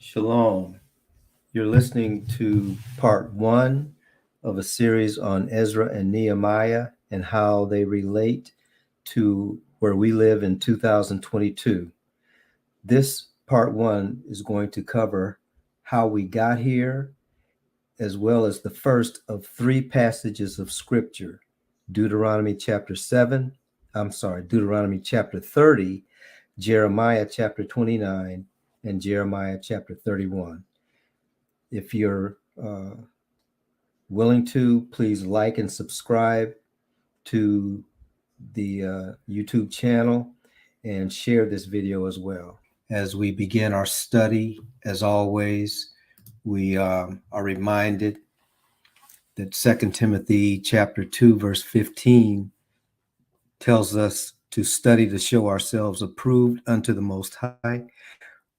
Shalom. You're listening to part one of a series on Ezra and Nehemiah and how they relate to where we live in 2022. This part one is going to cover how we got here, as well as the first of three passages of scripture, Deuteronomy chapter 30, Jeremiah chapter 29, and Jeremiah chapter 31. If you're willing to, please like and subscribe to the YouTube channel and share this video as well. As we begin our study, as always, we are reminded that 2 Timothy chapter 2, verse 15 tells us to study to show ourselves approved unto the Most High,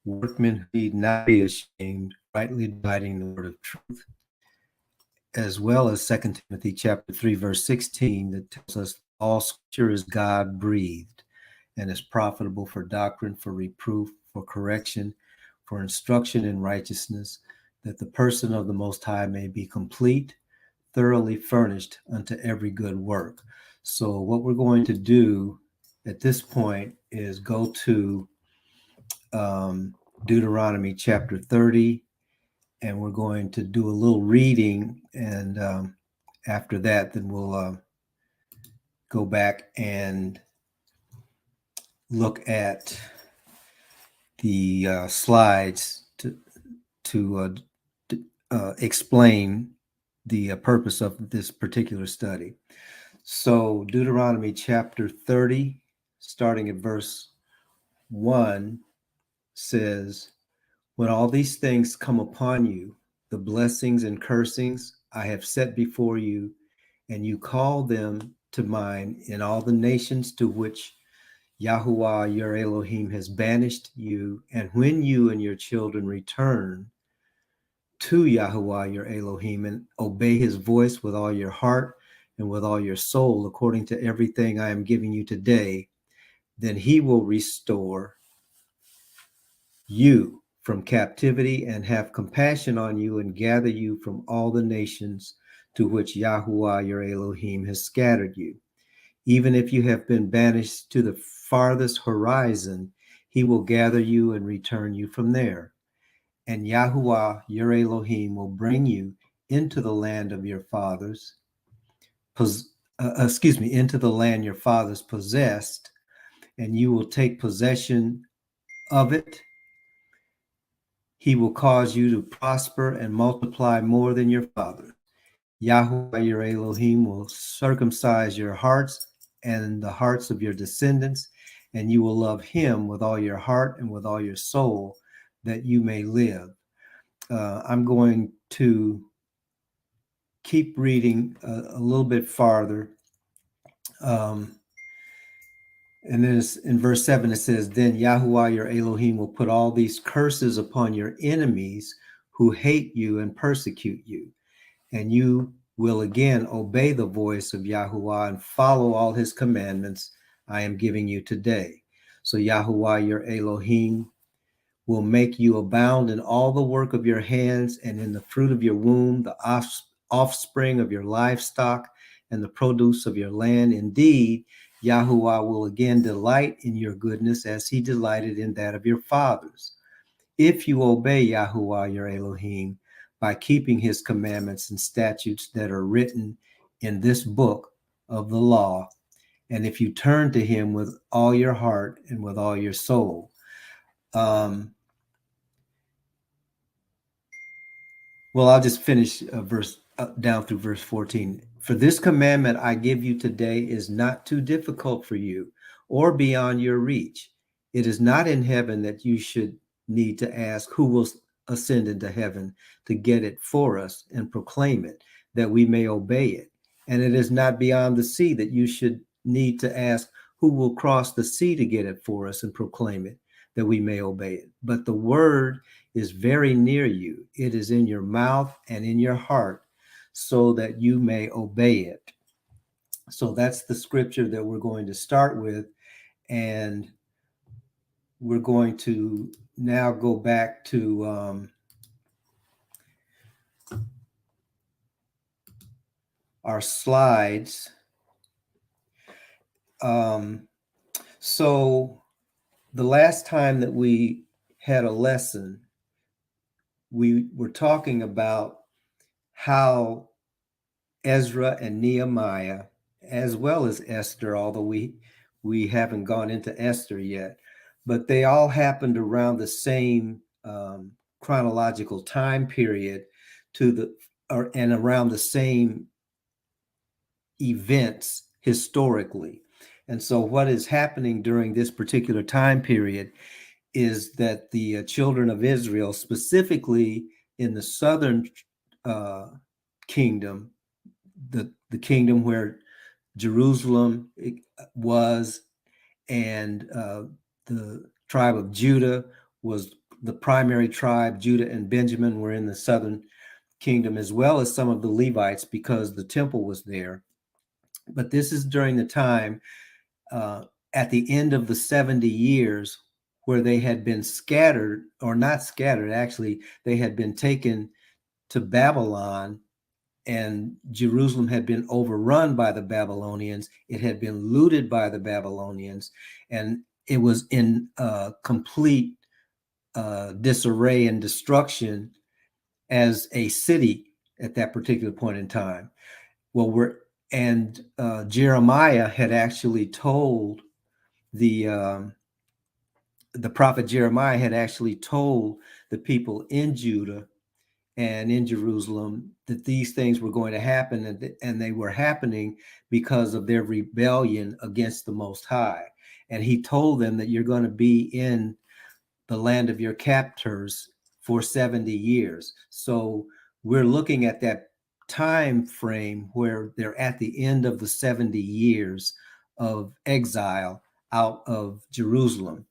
workmen who need not be ashamed, rightly dividing the word of truth, as well as 2 Timothy chapter 3, verse 16, that tells us all scripture is God-breathed and is profitable for doctrine, for reproof, for correction, for instruction in righteousness, that the person of the Most High may be complete, thoroughly furnished unto every good work. So what we're going to do at this point is go to Deuteronomy chapter 30, and we're going to do a little reading, and after that, then we'll go back and look at the slides to explain the purpose of this particular study. So Deuteronomy chapter 30, starting at verse 1, says, "When all these things come upon you, the blessings and cursings I have set before you, and you call them to mind in all the nations to which Yahuwah your Elohim has banished you, and when you and your children return to Yahuwah your Elohim and obey his voice with all your heart and with all your soul, according to everything I am giving you today, then he will restore you from captivity and have compassion on you and gather you from all the nations to which Yahuwah your Elohim has scattered you. Even if you have been banished to the farthest horizon, he will gather you and return you from there. And Yahuwah your Elohim will bring you into the land of your fathers, into the land your fathers possessed, and you will take possession of it. He will cause you to prosper and multiply more than your fathers. Yahuwah your Elohim will circumcise your hearts and the hearts of your descendants, and you will love him with all your heart and with all your soul, that you may live." I'm going to keep reading a little bit farther. And then in verse 7, it says, "Then Yahuwah your Elohim will put all these curses upon your enemies who hate you and persecute you. And you will again obey the voice of Yahuwah and follow all his commandments I am giving you today. So Yahuwah your Elohim will make you abound in all the work of your hands and in the fruit of your womb, the offspring of your livestock, and the produce of your land. Indeed, Yahuwah will again delight in your goodness as he delighted in that of your fathers. If you obey Yahuwah your Elohim by keeping his commandments and statutes that are written in this book of the law, and if you turn to him with all your heart and with all your soul." Well, I'll just finish down through verse 14. "For this commandment I give you today is not too difficult for you or beyond your reach. It is not in heaven that you should need to ask who will ascend into heaven to get it for us and proclaim it, that we may obey it. And it is not beyond the sea that you should need to ask who will cross the sea to get it for us and proclaim it, that we may obey it. But the word is very near you. It is in your mouth and in your heart, so that you may obey it." So that's the scripture that we're going to start with, and we're going to now go back to our slides. So the last time that we had a lesson, we were talking about how Ezra and Nehemiah, as well as Esther, although we haven't gone into Esther yet, but they all happened around the same chronological time period and around the same events historically. And so what is happening during this particular time period is that the children of Israel, specifically in the southern kingdom, the kingdom where Jerusalem was, and the tribe of Judah was the primary tribe. Judah and Benjamin were in the southern kingdom, as well as some of the Levites, because the temple was there. But this is during the time at the end of the 70 years where they had been scattered, or not scattered, actually, they had been taken to Babylon, and Jerusalem had been overrun by the Babylonians. It had been looted by the Babylonians, and it was in complete disarray and destruction as a city at that particular point in time. Well, Jeremiah had actually told the prophet Jeremiah had actually told the people in Judah and in Jerusalem that these things were going to happen, and they were happening because of their rebellion against the Most High. And he told them that you're going to be in the land of your captors for 70 years. So we're looking at that time frame where they're at the end of the 70 years of exile out of Jerusalem.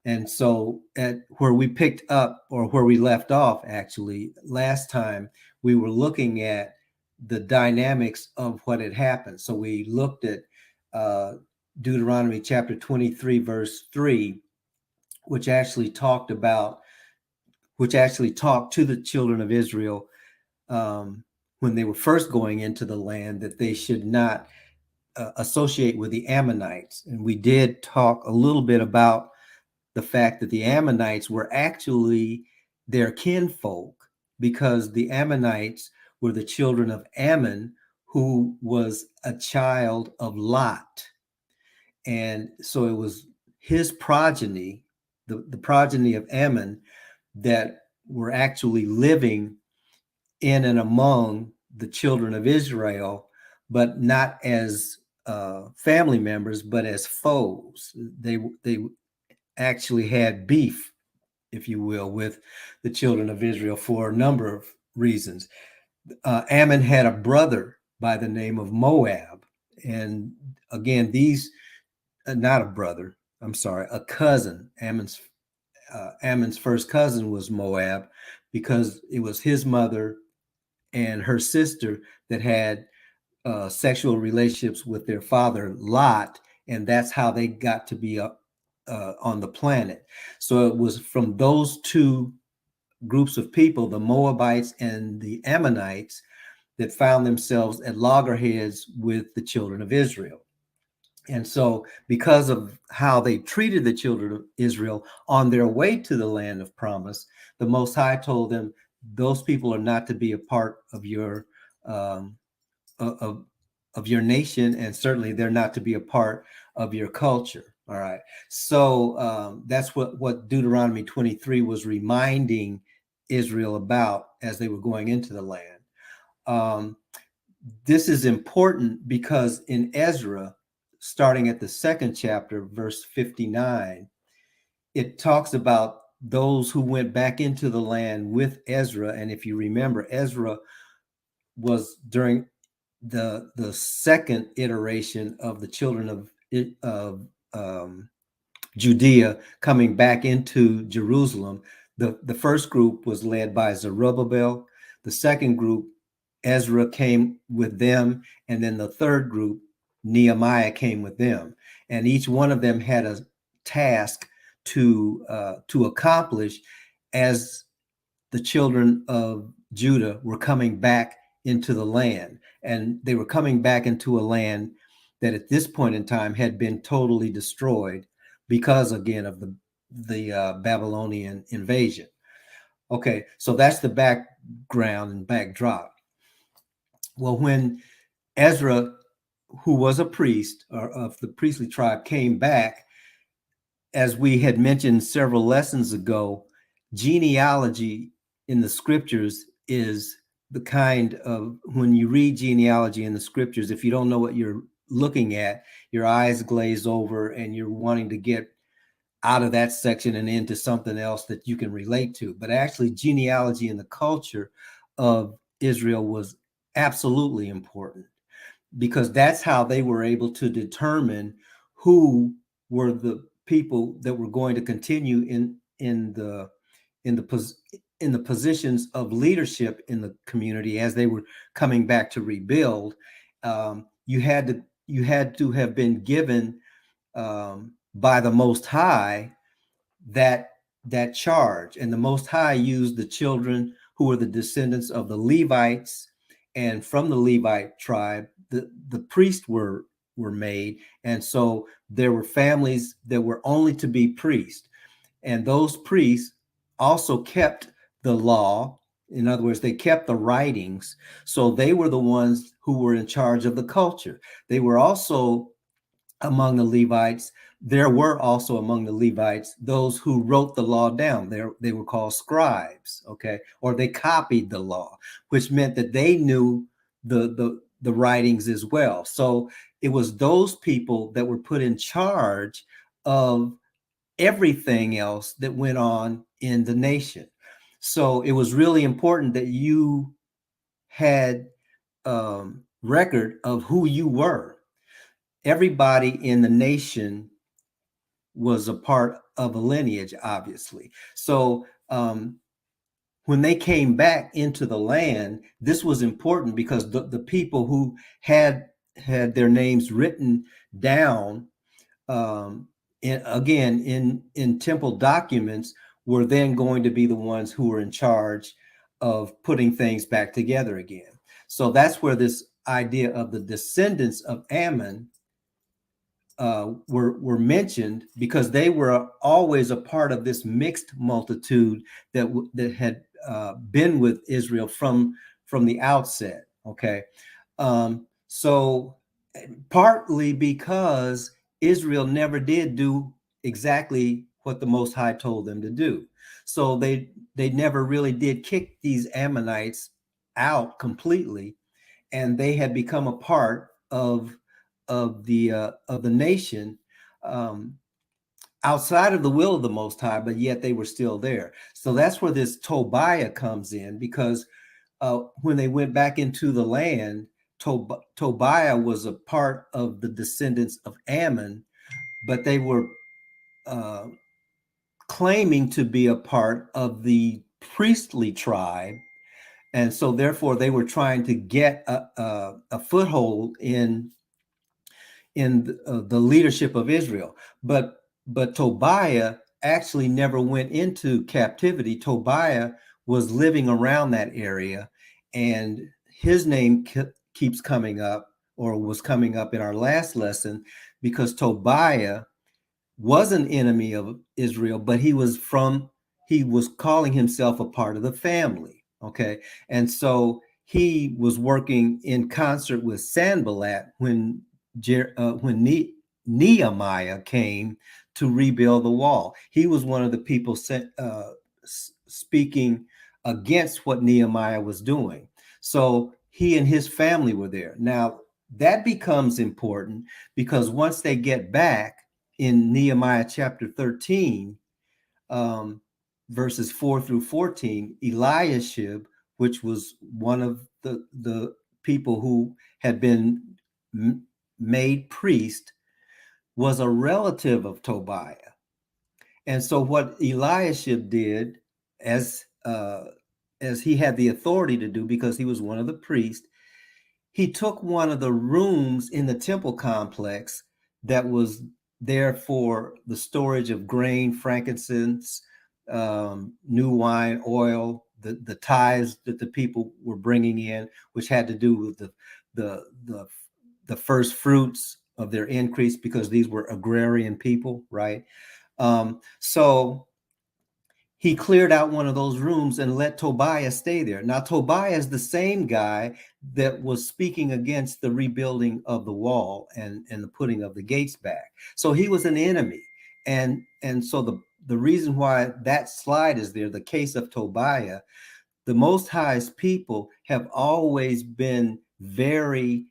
And so at where we picked up, or where we left off actually last time, we were looking at the dynamics of what had happened. So we looked at Deuteronomy chapter 23, verse 3, which actually talked to the children of Israel when they were first going into the land, that they should not associate with the Ammonites. And we did talk a little bit about the fact that the Ammonites were actually their kinfolk, because the Ammonites were the children of Ammon, who was a child of Lot. And so it was his progeny, the progeny of Ammon, that were actually living in and among the children of Israel, but not as family members, but as foes. They actually had beef, if you will, with the children of Israel for a number of reasons. Ammon had a brother by the name of Moab. And again, not a brother, I'm sorry, a cousin. Ammon's first cousin was Moab, because it was his mother and her sister that had sexual relationships with their father, Lot, and that's how they got to be on the planet. So it was from those two groups of people, the Moabites and the Ammonites, that found themselves at loggerheads with the children of Israel. And so because of how they treated the children of Israel on their way to the land of promise, the Most High told them, those people are not to be a part of your of your nation, and certainly they're not to be a part of your culture. All right. So that's what Deuteronomy 23 was reminding Israel about as they were going into the land. This is important because in Ezra, starting at the second chapter, verse 59, it talks about those who went back into the land with Ezra. And if you remember, Ezra was during the second iteration of the children of Judea coming back into Jerusalem. The first group was led by Zerubbabel. The second group, Ezra came with them, and then the third group, Nehemiah, came with them. And each one of them had a task to accomplish as the children of Judah were coming back into the land. And they were coming back into a land that at this point in time had been totally destroyed because, again, of the Babylonian invasion. Okay, so that's the background and backdrop. Well, when Ezra, who was a priest or of the priestly tribe, came back, as we had mentioned several lessons ago, genealogy in the scriptures is the kind of, when you read genealogy in the scriptures, if you don't know what you're looking at, your eyes glaze over and you're wanting to get out of that section and into something else that you can relate to. But actually, genealogy in the culture of Israel was absolutely important, because that's how they were able to determine who were the people that were going to continue in the positions of leadership in the community as they were coming back to rebuild. You had to have been given by the Most High that charge, and the Most High used the children who were the descendants of the Levites, and from the Levite tribe, the priests were made, and so there were families that were only to be priests, and those priests also kept the law. In other words, they kept the writings, so they were the ones who were in charge of the culture. They were also among the Levites. There were also among the Levites those who wrote the law down. They were called scribes, okay, or they copied the law, which meant that they knew the writings as well. So it was those people that were put in charge of everything else that went on in the nation. So it was really important that you had record of who you were. Everybody in the nation was a part of a lineage, obviously. So when they came back into the land, this was important because the people who had their names written down, in temple documents, were then going to be the ones who were in charge of putting things back together again. So that's where this idea of the descendants of Ammon were mentioned, because they were always a part of this mixed multitude that had been with Israel from the outset. Okay, so partly because Israel never did do exactly what the Most High told them to do, so they never really did kick these Ammonites out completely, and they had become a part of the nation, outside of the will of the Most High, but yet they were still there. So that's where this Tobiah comes in, because when they went back into the land, Tobiah was a part of the descendants of Ammon, but they were claiming to be a part of the priestly tribe. And so therefore they were trying to get a foothold in the leadership of Israel. But Tobiah actually never went into captivity. Tobiah was living around that area, and his name keeps coming up, or was coming up in our last lesson, because Tobiah was an enemy of Israel, but he was calling himself a part of the family. Okay. And so he was working in concert with Sanballat when Nehemiah came to rebuild the wall. He was one of the people speaking against what Nehemiah was doing. So he and his family were there. Now that becomes important, because once they get back in Nehemiah chapter 13, verses 4 through 14, Eliashib, which was one of the people who had been made priest, was a relative of Tobiah. And so what Eliashib did, as he had the authority to do, because he was one of the priests, he took one of the rooms in the temple complex that was there for the storage of grain, frankincense, new wine, oil, the tithes that the people were bringing in, which had to do with the first fruits of their increase, because these were agrarian people, right? So he cleared out one of those rooms and let Tobiah stay there. Now, Tobiah is the same guy that was speaking against the rebuilding of the wall and the putting of the gates back. So he was an enemy. And so the reason why that slide is there, the case of Tobiah, the Most High's people have always been very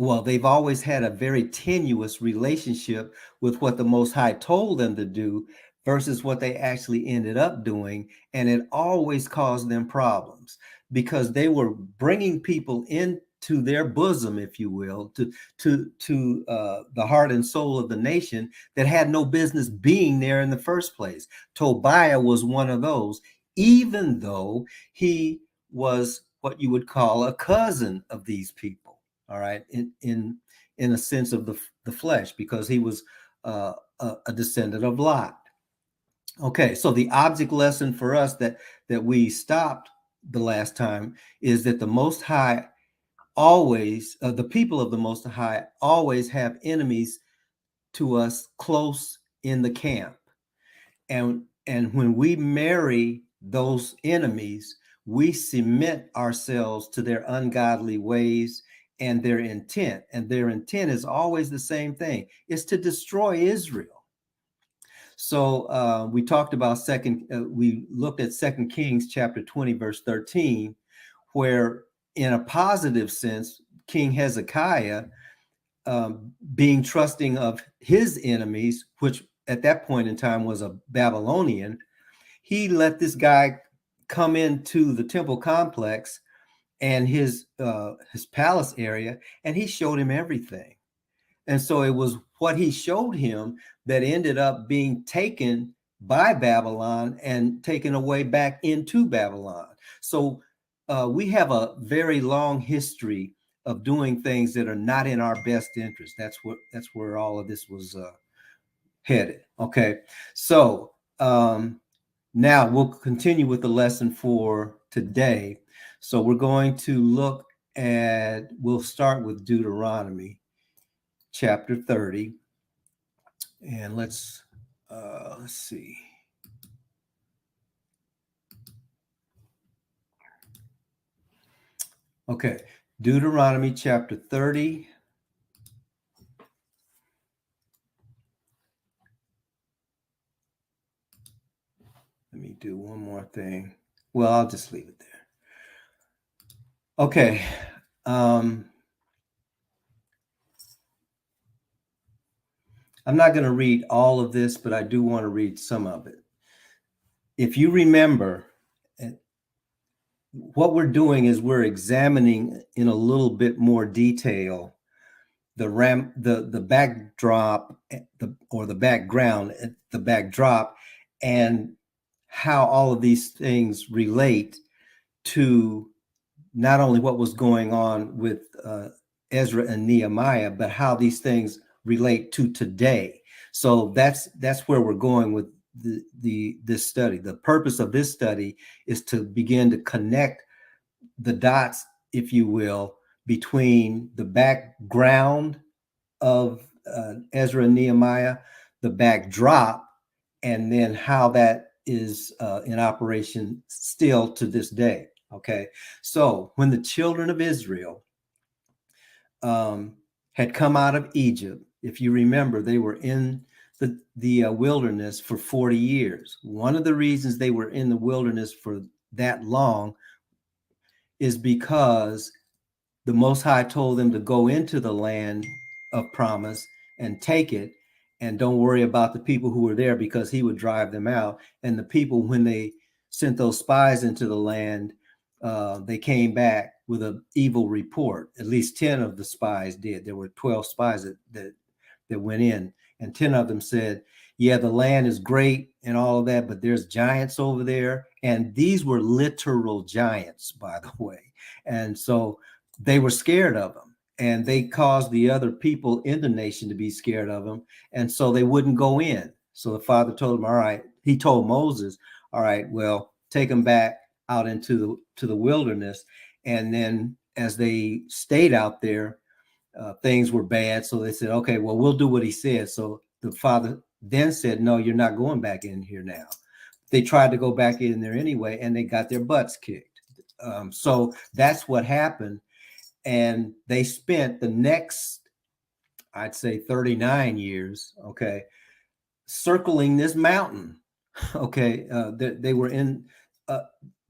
well, they've always had a very tenuous relationship with what the Most High told them to do versus what they actually ended up doing. And it always caused them problems because they were bringing people into their bosom, if you will, to the heart and soul of the nation that had no business being there in the first place. Tobiah was one of those, even though he was what you would call a cousin of these people. All right, in a sense of the flesh, because he was a descendant of Lot. Okay, so the object lesson for us that we stopped the last time is that the Most High always, the people of the Most High always have enemies to us close in the camp, and when we marry those enemies, we cement ourselves to their ungodly ways and their intent. And their intent is always the same thing. It's to destroy Israel. So we talked about we looked at 2 Kings chapter 20, verse 13, where in a positive sense, King Hezekiah, being trusting of his enemies, which at that point in time was a Babylonian, he let this guy come into the temple complex and his palace area, and he showed him everything. And so it was what he showed him that ended up being taken by Babylon and taken away back into Babylon. So we have a very long history of doing things that are not in our best interest. That's where all of this was headed. Okay, so now we'll continue with the lesson for today. So we're going to look at, we'll start with Deuteronomy chapter 30. And let's see. Okay, Deuteronomy chapter 30. Let me do one more thing. Well, I'll just leave it there. Okay. I'm not going to read all of this, but I do want to read some of it. If you remember, what we're doing is we're examining in a little bit more detail the backdrop, or the background, the backdrop, and how all of these things relate to not only what was going on with Ezra and Nehemiah, but how these things relate to today. So that's where we're going with this study. The purpose of this study is to begin to connect the dots, if you will, between the background of Ezra and Nehemiah, the backdrop, and then how that is in operation still to this day. Okay, so when the children of Israel had come out of Egypt, if you remember, they were in the wilderness for 40 years. One of the reasons they were in the wilderness for that long is because the Most High told them to go into the land of promise and take it, and don't worry about the people who were there, because he would drive them out. And the people, when they sent those spies into the land, they came back with an evil report. At least 10 of the spies did. There were 12 spies that went in, and 10 of them said, yeah, the land is great and all of that, but there's giants over there. And these were literal giants, by the way. And so they were scared of them. and they caused the other people in the nation to be scared of them, and so they wouldn't go in. So the father told him, all right, he told Moses, all right, well, take them back out into the wilderness. And then as they stayed out there, things were bad. So they said, okay, well, we'll do what he said. So the father then said, no, you're not going back in here now. They tried to go back in there anyway, and they got their butts kicked. So that's what happened. And they spent the next, I'd say 39 years, okay, circling this mountain. Okay, they were in,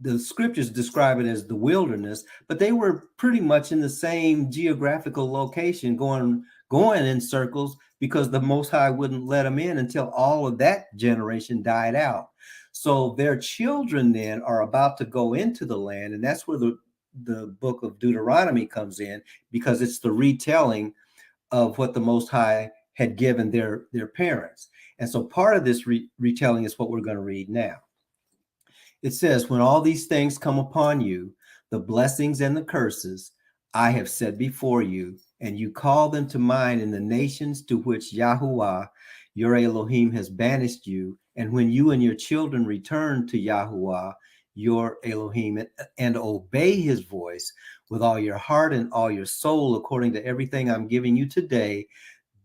the scriptures describe it as the wilderness, but they were pretty much in the same geographical location, going in circles, because the Most High wouldn't let them in until all of that generation died out. So their children then are about to go into the land, and that's where the book of Deuteronomy comes in, because it's the retelling of what the Most High had given their parents. And so part of this retelling is what we're going to read now. It says, when all these things come upon you, the blessings and the curses I have set before you, and you call them to mind in the nations to which Yahuwah, your Elohim, has banished you, and when you and your children return to Yahuwah, your Elohim, and obey his voice with all your heart and all your soul, according to everything I'm giving you today,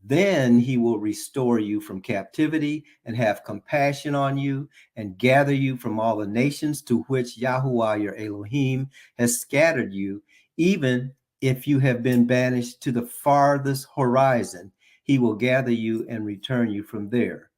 then he will restore you from captivity and have compassion on you and gather you from all the nations to which Yahuwah, your Elohim, has scattered you. Even if you have been banished to the farthest horizon, he will gather you and return you from there.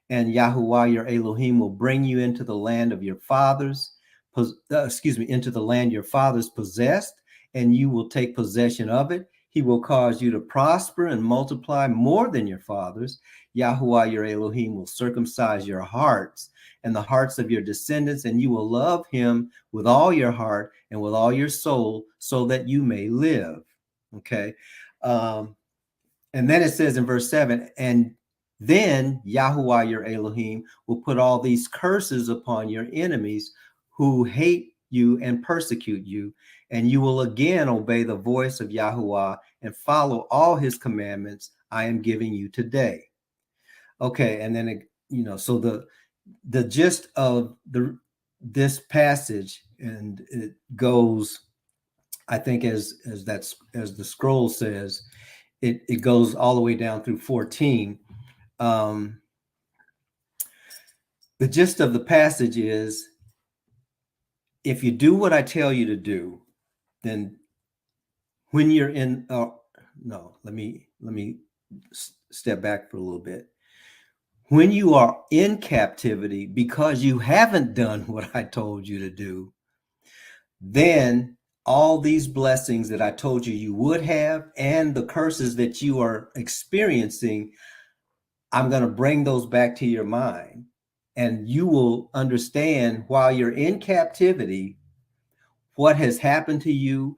And Yahuwah, your Elohim, will bring you into the land of your fathers, into the land your fathers possessed, and you will take possession of it. He will cause you to prosper and multiply more than your fathers. Yahuwah, your Elohim, will circumcise your hearts and the hearts of your descendants, and you will love him with all your heart and with all your soul, so that you may live. Okay. And then it says in verse 7, and then Yahuwah, your Elohim, will put all these curses upon your enemies who hate you and persecute you, and you will again obey the voice of Yahuwah and follow all his commandments I am giving you today. Okay, and then so the gist of this passage, and it goes, I think, as the scroll says, it goes all the way down through 14. The gist of the passage is, if you do what I tell you to do, then when you're in, no, let me step back for a little bit. When you are in captivity because you haven't done what I told you to do, then all these blessings that I told you you would have and the curses that you are experiencing, I'm going to bring those back to your mind, and you will understand while you're in captivity what has happened to you,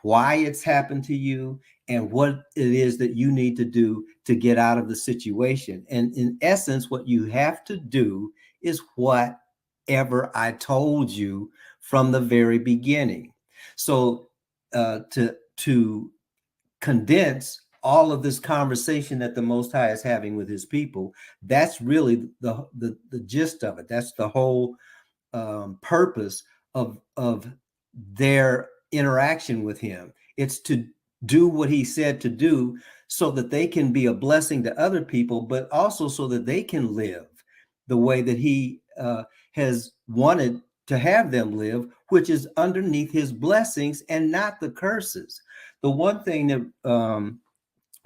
why it's happened to you, and what it is that you need to do to get out of the situation. And in essence, what you have to do is whatever I told you from the very beginning. So to condense all of this conversation that the Most High is having with his people, that's really the gist of it. That's the whole purpose of their interaction with him. It's to do what he said to do, so that they can be a blessing to other people, but also so that they can live the way that he has wanted to have them live, which is underneath his blessings and not the curses. The one thing that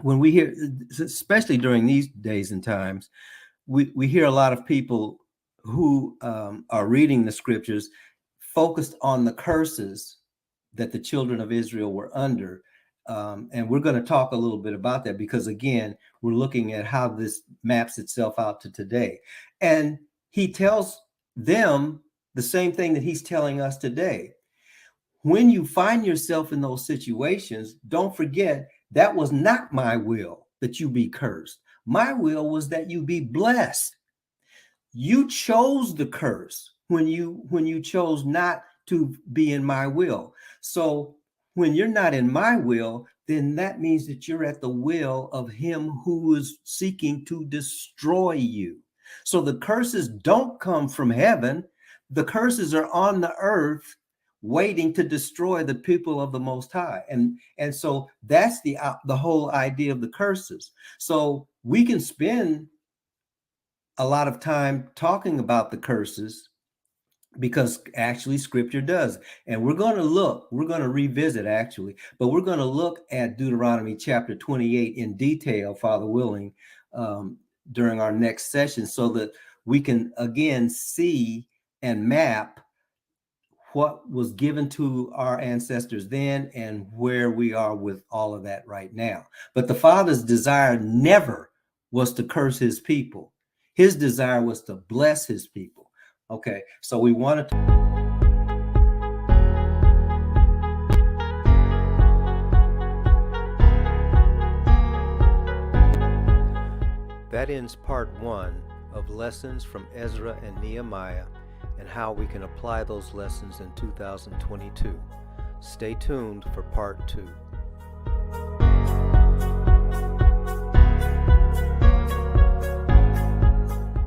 when we hear, especially during these days and times, we hear a lot of people who are reading the scriptures focused on the curses that the children of Israel were under. And we're going to talk a little bit about that, because again, we're looking at how this maps itself out to today. And he tells them the same thing that he's telling us today. When you find yourself in those situations, don't forget that was not my will that you be cursed. My will was that you be blessed. You chose the curse when you chose not to be in my will. So when you're not in my will, then that means that you're at the will of him who is seeking to destroy you. So the curses don't come from heaven. The curses are on the earth waiting to destroy the people of the Most High. And so that's the whole idea of the curses. So we can spend a lot of time talking about the curses because actually scripture does. And we're going to revisit actually, but we're going to look at Deuteronomy chapter 28 in detail, Father willing, during our next session, so that we can again see and map what was given to our ancestors then and where we are with all of that right now. But the Father's desire never was to curse his people. His desire was to bless his people. Okay, so we wanted to. That ends part 1 of lessons from Ezra and Nehemiah and how we can apply those lessons in 2022. Stay tuned for part 2.